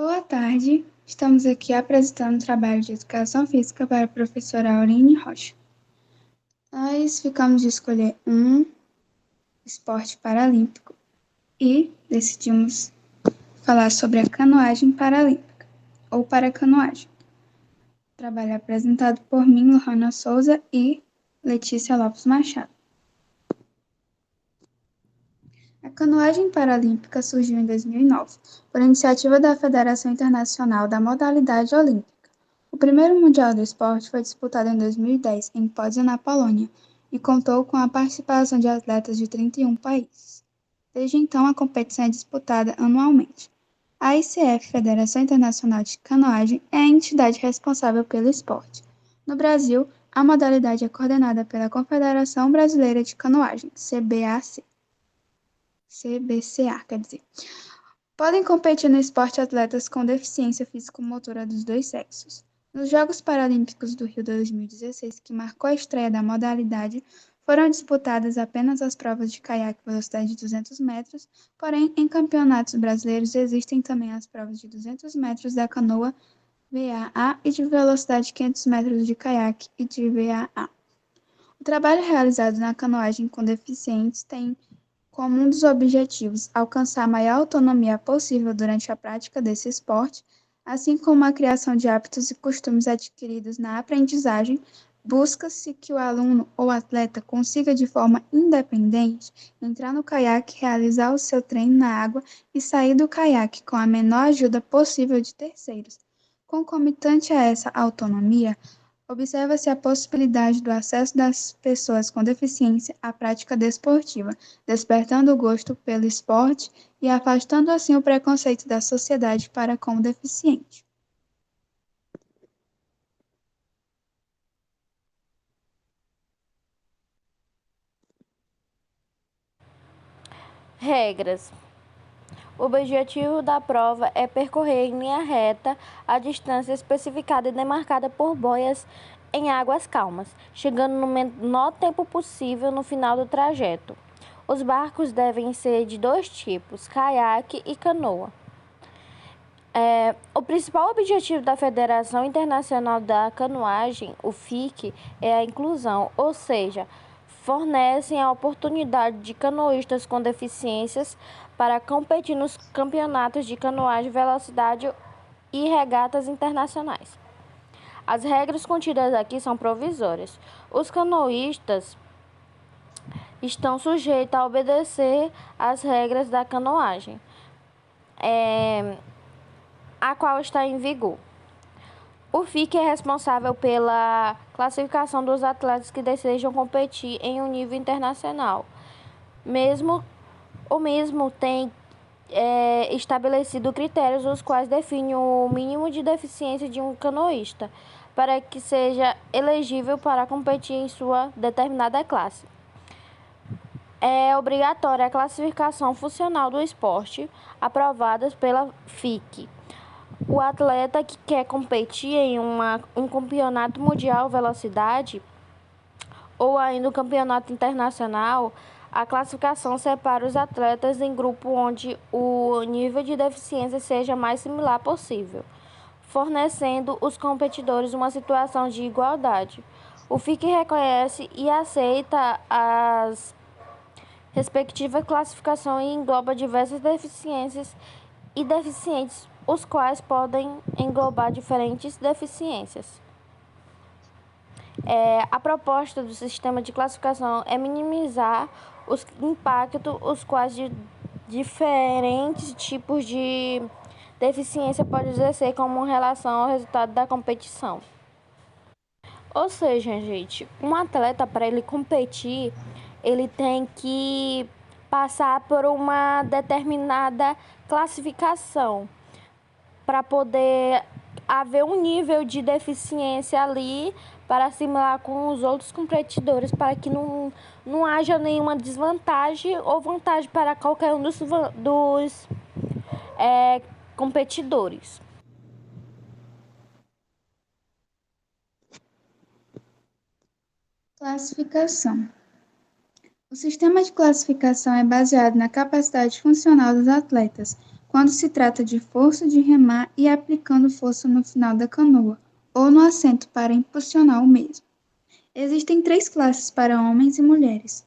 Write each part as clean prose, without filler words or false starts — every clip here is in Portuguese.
Boa tarde, estamos aqui apresentando o trabalho de Educação Física para a professora Aurine Rocha. Nós ficamos de escolher um esporte paralímpico e decidimos falar sobre a canoagem paralímpica, ou paracanoagem. Trabalho apresentado por mim, Lohana Souza e Letícia Lopes Machado. A canoagem paralímpica surgiu em 2009, por iniciativa da Federação Internacional da Modalidade Olímpica. O primeiro Mundial do Esporte foi disputado em 2010, em Poznań, na Polônia, e contou com a participação de atletas de 31 países. Desde então, a competição é disputada anualmente. A ICF, Federação Internacional de Canoagem, é a entidade responsável pelo esporte. No Brasil, a modalidade é coordenada pela Confederação Brasileira de Canoagem, CBCA, quer dizer. Podem competir no esporte atletas com deficiência físico-motora dos dois sexos. Nos Jogos Paralímpicos do Rio 2016, que marcou a estreia da modalidade, foram disputadas apenas as provas de caiaque velocidade de 200 metros, porém, em campeonatos brasileiros existem também as provas de 200 metros da canoa VAA e de velocidade de 500 metros de caiaque e de VAA. O trabalho realizado na canoagem com deficientes tem como um dos objetivos alcançar a maior autonomia possível durante a prática desse esporte, assim como a criação de hábitos e costumes adquiridos na aprendizagem, busca-se que o aluno ou atleta consiga de forma independente entrar no caiaque, realizar o seu treino na água e sair do caiaque com a menor ajuda possível de terceiros. Concomitante a essa autonomia, observa-se a possibilidade do acesso das pessoas com deficiência à prática desportiva, despertando o gosto pelo esporte e afastando assim o preconceito da sociedade para com o deficiente. Regras. O objetivo da prova é percorrer em linha reta a distância especificada e demarcada por boias em águas calmas, chegando no menor tempo possível no final do trajeto. Os barcos devem ser de dois tipos, caiaque e canoa. O principal objetivo da Federação Internacional da Canoagem, o FIC, é a inclusão, ou seja, fornecem a oportunidade de canoístas com deficiências para competir nos campeonatos de canoagem, velocidade e regatas internacionais. As regras contidas aqui são provisórias. Os canoístas estão sujeitos a obedecer às regras da canoagem, a qual está em vigor. O FIC é responsável pela classificação dos atletas que desejam competir em um nível internacional. O mesmo tem estabelecido critérios os quais definem o mínimo de deficiência de um canoísta para que seja elegível para competir em sua determinada classe. É obrigatória a classificação funcional do esporte aprovada pela FIC. O atleta que quer competir em um campeonato mundial velocidade ou ainda um campeonato internacional, a classificação separa os atletas em grupo onde o nível de deficiência seja mais similar possível, fornecendo os competidores uma situação de igualdade. O FIC reconhece e aceita as respectivas classificações e engloba diversas deficiências e deficientes, os quais podem englobar diferentes deficiências. A proposta do sistema de classificação é minimizar os impactos os quais diferentes tipos de deficiência podem exercer como relação ao resultado da competição. Ou seja, gente, um atleta, para ele competir, ele tem que passar por uma determinada classificação para poder haver um nível de deficiência ali para assimilar com os outros competidores, para que não haja nenhuma desvantagem ou vantagem para qualquer um dos competidores. Classificação. O sistema de classificação é baseado na capacidade funcional dos atletas, quando se trata de força de remar e aplicando força no final da canoa, ou no assento para impulsionar o mesmo. Existem 3 classes para homens e mulheres.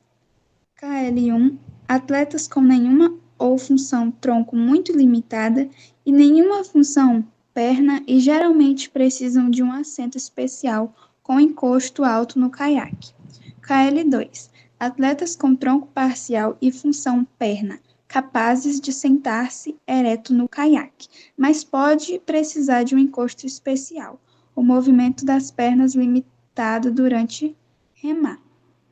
KL1, atletas com nenhuma ou função tronco muito limitada e nenhuma função perna e geralmente precisam de um assento especial com encosto alto no caiaque. KL2, atletas com tronco parcial e função perna, capazes de sentar-se ereto no caiaque, mas pode precisar de um encosto especial, o movimento das pernas limitado durante remar.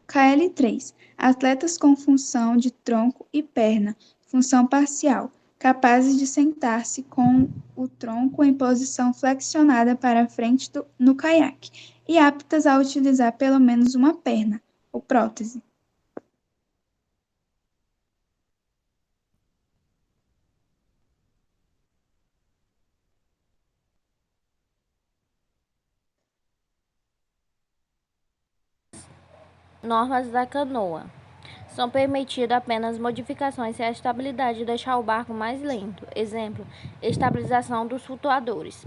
KL3, atletas com função de tronco e perna, função parcial, capazes de sentar-se com o tronco em posição flexionada para frente no caiaque e aptas a utilizar pelo menos uma perna, ou prótese. Normas da canoa. São permitidas apenas modificações se a estabilidade deixar o barco mais lento. Exemplo, estabilização dos flutuadores.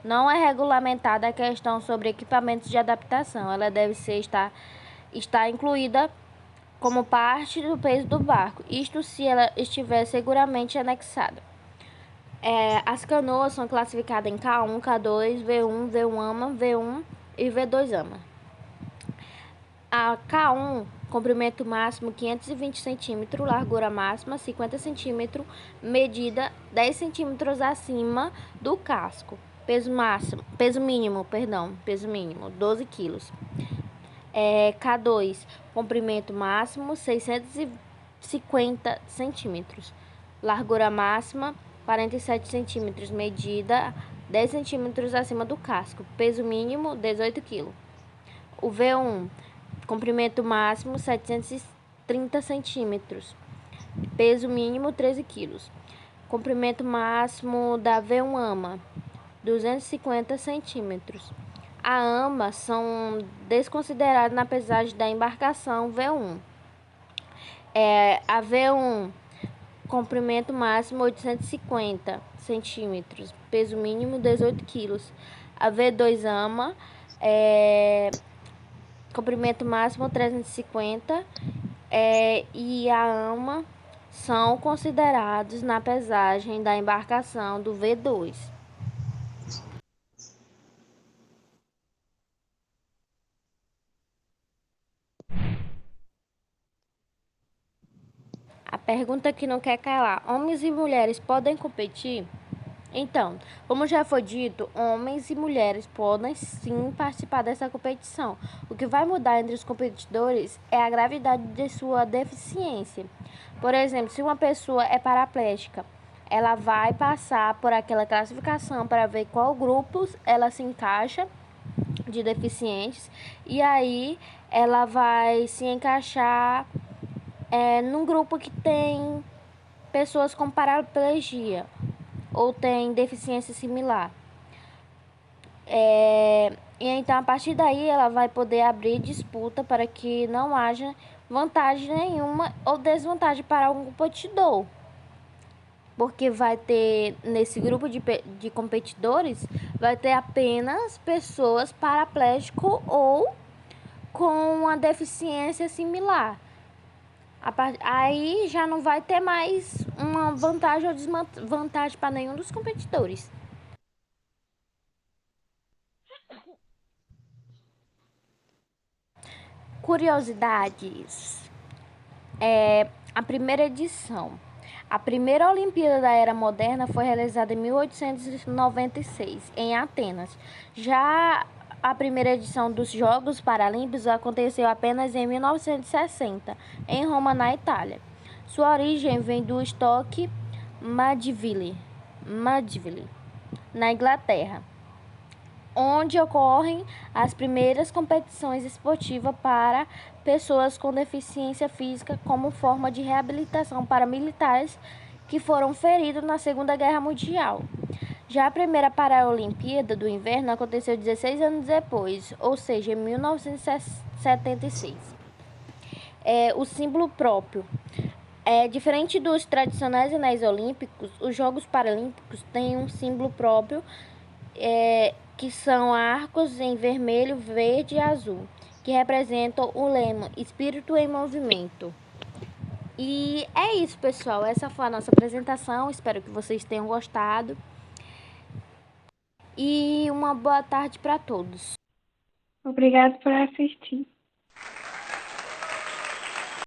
Não é regulamentada a questão sobre equipamentos de adaptação. Ela deve estar incluída como parte do peso do barco. Isto se ela estiver seguramente anexada. As canoas são classificadas em K1, K2, V1, V1 AMA, V1 e V2 AMA. A K1, comprimento máximo 520 cm, largura máxima 50 cm, medida 10 cm acima do casco. Peso mínimo 12 kg. K2, comprimento máximo 650 cm, largura máxima 47 cm, medida 10 cm acima do casco. Peso mínimo 18 kg. O V1, comprimento máximo 730 cm, peso mínimo 13 kg. Comprimento máximo da V1 AMA, 250 cm. A AMA são desconsideradas na pesagem da embarcação V1. A V1, comprimento máximo 850 cm, peso mínimo 18 kg. A V2 AMA, comprimento máximo 350 e a AMA são considerados na pesagem da embarcação do V2. A pergunta que não quer calar: homens e mulheres podem competir? Então, como já foi dito, homens e mulheres podem sim participar dessa competição. O que vai mudar entre os competidores é a gravidade de sua deficiência. Por exemplo, se uma pessoa é paraplégica, ela vai passar por aquela classificação para ver qual grupos ela se encaixa de deficientes, e aí ela vai se encaixar num grupo que tem pessoas com paraplegia ou tem deficiência similar. E então, a partir daí, ela vai poder abrir disputa para que não haja vantagem nenhuma ou desvantagem para algum competidor. Porque vai ter, nesse grupo de competidores, vai ter apenas pessoas paraplégicas ou com uma deficiência similar. Aí já não vai ter mais uma vantagem ou desvantagem para nenhum dos competidores. Curiosidades. A primeira edição. A primeira Olimpíada da Era Moderna foi realizada em 1896, em Atenas. Já a primeira edição dos Jogos Paralímpicos aconteceu apenas em 1960, em Roma, na Itália. Sua origem vem do Stoke Mandeville, na Inglaterra, onde ocorrem as primeiras competições esportivas para pessoas com deficiência física como forma de reabilitação para militares que foram feridos na Segunda Guerra Mundial. Já a primeira Paralimpíada do Inverno aconteceu 16 anos depois, ou seja, em 1976. O símbolo próprio Diferente dos tradicionais anéis olímpicos, os Jogos Paralímpicos têm um símbolo próprio, que são arcos em vermelho, verde e azul, que representam o lema Espírito em Movimento. E é isso, pessoal. Essa foi a nossa apresentação. Espero que vocês tenham gostado. E uma boa tarde para todos. Obrigado por assistir.